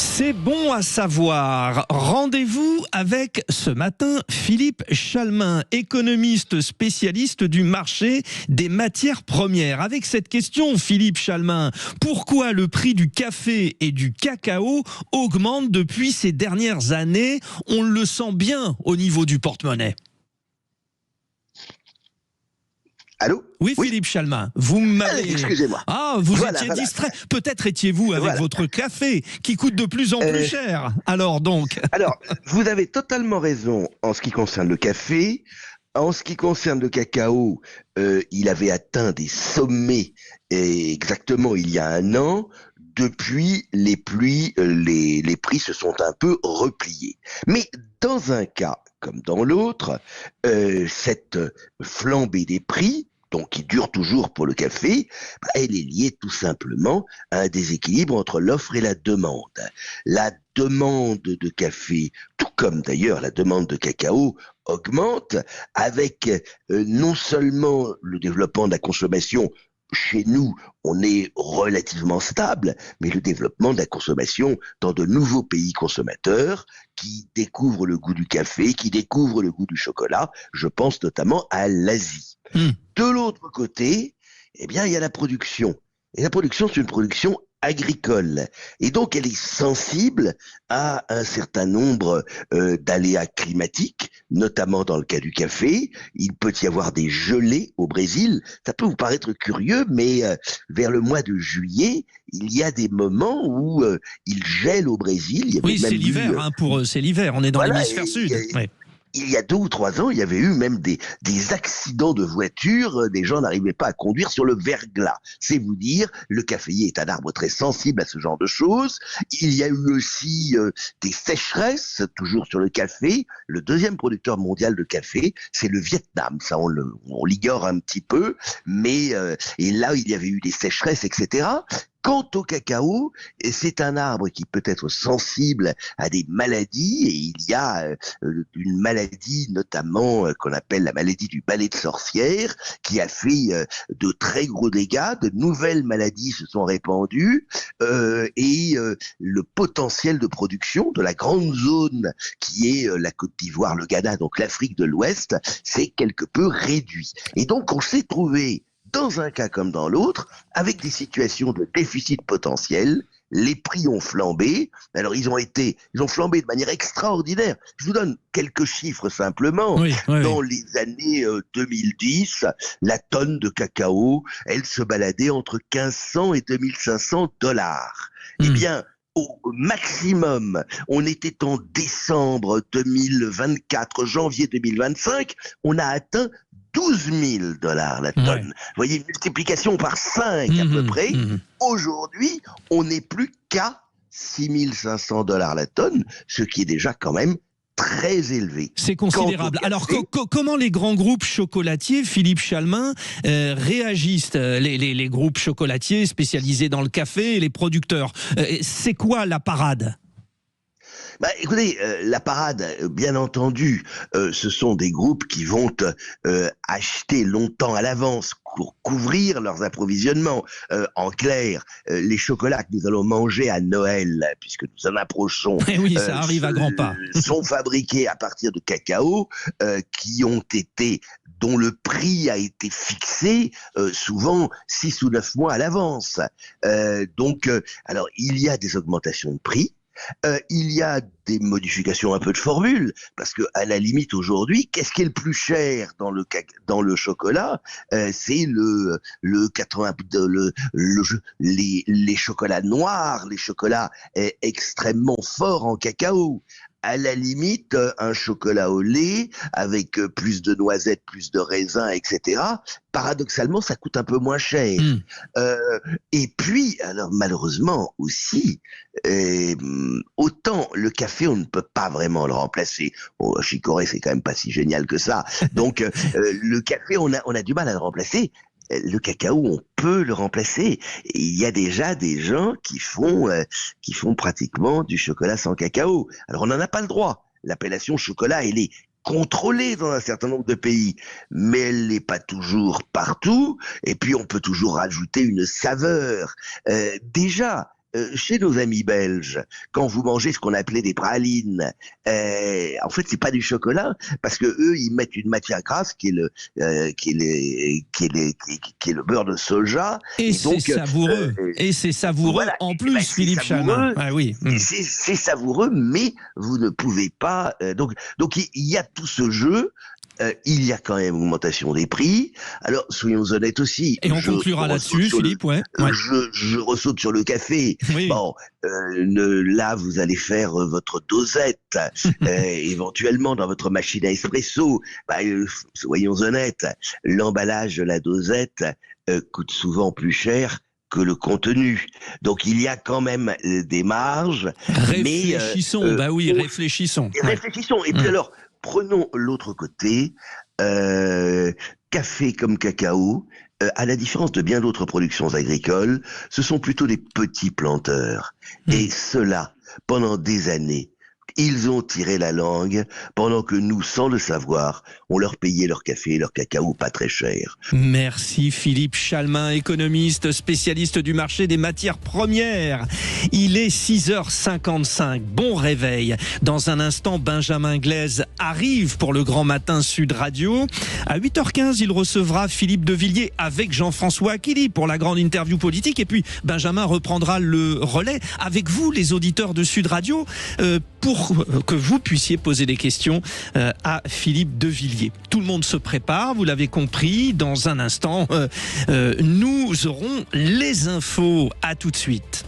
C'est bon à savoir. Rendez-vous avec ce matin Philippe Chalmin, économiste spécialiste du marché des matières premières. Avec cette question, Philippe Chalmin, pourquoi le prix du café et du cacao augmente depuis ces dernières années? On le sent bien au niveau du porte-monnaie. Allô ? Oui, Philippe Chalmin, vous m'avez... Excusez-moi. Ah, vous étiez distrait. Peut-être étiez-vous avec votre café qui coûte de plus en plus cher. Alors donc... Alors, vous avez totalement raison en ce qui concerne le café. En ce qui concerne le cacao, il avait atteint des sommets exactement il y a un an. Depuis, les prix se sont un peu repliés. Mais dans un cas comme dans l'autre, cette flambée des prix, donc qui dure toujours pour le café, elle est liée tout simplement à un déséquilibre entre l'offre et la demande. La demande de café, tout comme d'ailleurs la demande de cacao, augmente avec non seulement le développement de la consommation. Chez nous, on est relativement stable, mais le développement de la consommation dans de nouveaux pays consommateurs qui découvrent le goût du café, qui découvrent le goût du chocolat, je pense notamment à l'Asie. De l'autre côté, eh bien, il y a la production. Et la production, c'est une production agricole. Et donc, elle est sensible à un certain nombre d'aléas climatiques, notamment dans le cas du café. Il peut y avoir des gelées au Brésil. Ça peut vous paraître curieux, mais vers le mois de juillet, il y a des moments où il gèle au Brésil. Oui, c'est l'hiver, pour eux, c'est l'hiver. On est dans l'hémisphère sud. Il y a 2 ou 3 ans, il y avait eu même des accidents de voitures, des gens n'arrivaient pas à conduire sur le verglas. C'est vous dire, le caféier est un arbre très sensible à ce genre de choses. Il y a eu aussi des sécheresses, toujours sur le café. Le deuxième producteur mondial de café, c'est le Vietnam. Ça, on l'ignore un petit peu, mais et là, il y avait eu des sécheresses, etc. Quant au cacao, c'est un arbre qui peut être sensible à des maladies, et il y a une maladie notamment qu'on appelle la maladie du balai de sorcière, qui a fait de très gros dégâts. De nouvelles maladies se sont répandues, et le potentiel de production de la grande zone qui est la Côte d'Ivoire, le Ghana, donc l'Afrique de l'Ouest, s'est quelque peu réduit. Et donc on s'est trouvé dans un cas comme dans l'autre, avec des situations de déficit potentiel. Les prix ont flambé. Alors, ils ont flambé de manière extraordinaire. Je vous donne quelques chiffres simplement. Dans les années 2010, la tonne de cacao, elle se baladait entre 1500 et 2500 dollars. Eh bien, au maximum, on était en décembre 2024, janvier 2025, on a atteint 12 000 dollars la tonne. Vous voyez, une multiplication par 5 à peu près. Aujourd'hui, on n'est plus qu'à 6 500 dollars la tonne, ce qui est déjà quand même très élevé. C'est considérable. Alors, comment les grands groupes chocolatiers, Philippe Chalmin, réagissent, les groupes chocolatiers spécialisés dans le café et les producteurs? C'est quoi la parade ? Écoutez, la parade, bien entendu, ce sont des groupes qui vont acheter longtemps à l'avance pour couvrir leurs approvisionnements. En clair, les chocolats que nous allons manger à Noël, puisque nous en approchons, ça arrive à grands pas, sont fabriqués à partir de cacao dont le prix a été fixé souvent 6 ou 9 mois à l'avance. Alors il y a des augmentations de prix. Il y a des modifications un peu de formule, parce que à la limite aujourd'hui, qu'est-ce qui est le plus cher dans le chocolat? C'est les chocolats noirs, les chocolats extrêmement forts en cacao. À la limite, un chocolat au lait avec plus de noisettes, plus de raisins, etc. Paradoxalement, ça coûte un peu moins cher. Et puis, alors malheureusement aussi, autant le café, on ne peut pas vraiment le remplacer. Bon, Chicorée, c'est quand même pas si génial que ça. Donc, le café, on a du mal à le remplacer. Le cacao, on peut le remplacer. Et il y a déjà des gens qui font pratiquement du chocolat sans cacao. Alors, on n'en a pas le droit. L'appellation chocolat, elle est contrôlée dans un certain nombre de pays, mais elle n'est pas toujours partout. Et puis, on peut toujours rajouter une saveur. Déjà, chez nos amis belges, quand vous mangez ce qu'on appelait des pralines, en fait, c'est pas du chocolat, parce que eux, ils mettent une matière grasse qui est le beurre de soja. Et c'est savoureux. Et c'est savoureux voilà, en plus, Philippe Chalmin. Ah oui. C'est savoureux, mais vous ne pouvez pas. Donc il y a tout ce jeu. Il y a quand même augmentation des prix. Alors, soyons honnêtes aussi. Et on conclura là-dessus, Philippe, ouais. Je ressaute sur le café. Oui. Bon, là, vous allez faire votre dosette, éventuellement dans votre machine à espresso. Soyons honnêtes, l'emballage de la dosette coûte souvent plus cher que le contenu. Donc il y a quand même des marges. Réfléchissons, réfléchissons. Réfléchissons. Et puis alors, prenons l'autre côté, café comme cacao, à la différence de bien d'autres productions agricoles, ce sont plutôt des petits planteurs. Et ceux-là, pendant des années, ils ont tiré la langue, pendant que nous, sans le savoir, on leur payait leur café et leur cacao pas très cher. Merci Philippe Chalmin, économiste, spécialiste du marché des matières premières. Il est 6h55, bon réveil. Dans un instant, Benjamin Glaise arrive pour le Grand Matin Sud Radio. À 8h15, il recevra Philippe de Villiers avec Jean-François Aquili pour la grande interview politique. Et puis, Benjamin reprendra le relais avec vous, les auditeurs de Sud Radio, pour que vous puissiez poser des questions à Philippe de Villiers. Tout le monde se prépare, vous l'avez compris. Dans un instant, nous aurons les infos. À tout de suite.